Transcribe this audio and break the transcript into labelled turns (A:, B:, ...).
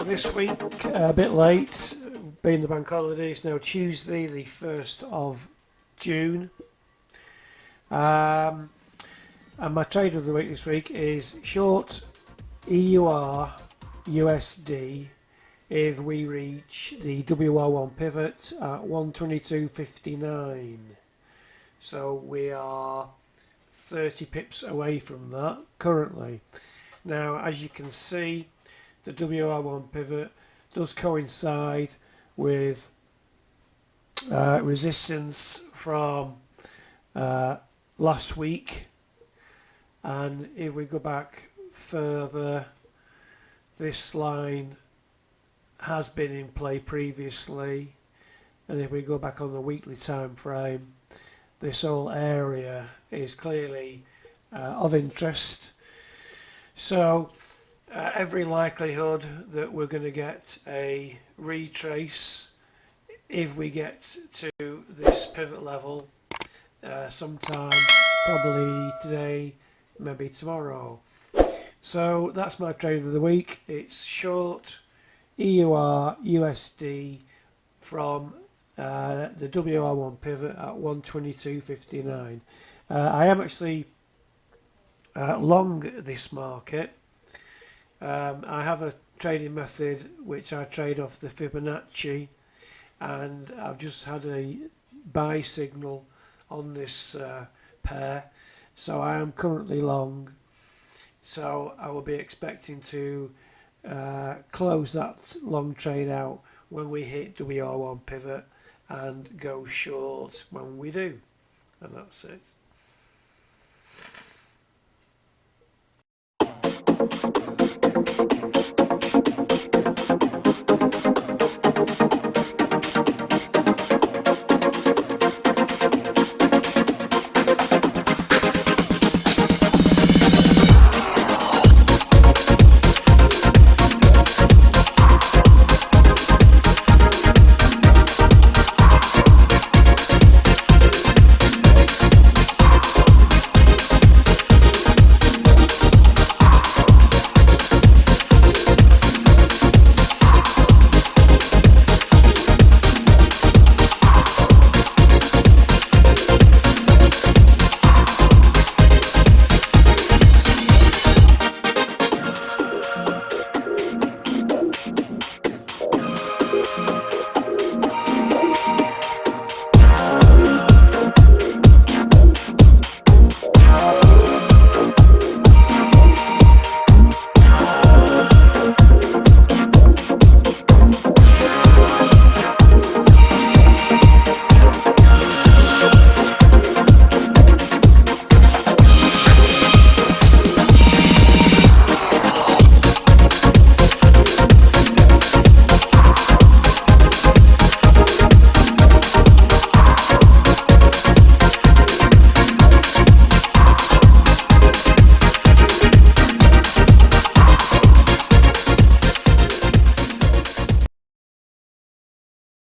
A: this week, a bit late, being the bank holiday. It's now Tuesday, the 1st of June. And my trade of the week this week is short EUR USD if we reach the WR1 Pivot at 122.59. So we are 30 pips away from that currently. Now, as you can see, the WR1 Pivot does coincide with resistance from last week, and if we go back further, this line has been in play previously, and if we go back on the weekly time frame, this whole area is clearly of interest. So every likelihood that we're going to get a retrace if we get to this pivot level sometime, probably today, maybe tomorrow. So that's my trade of the week. It's short EUR USD from the WR1 Pivot at 122.59. I am actually long this market. I have a trading method which I trade off the Fibonacci, and I've just had a buy signal on this pair, so I am currently long. So I will be expecting to close that long trade out when we hit WR1 Pivot and go short when we do, and that's it.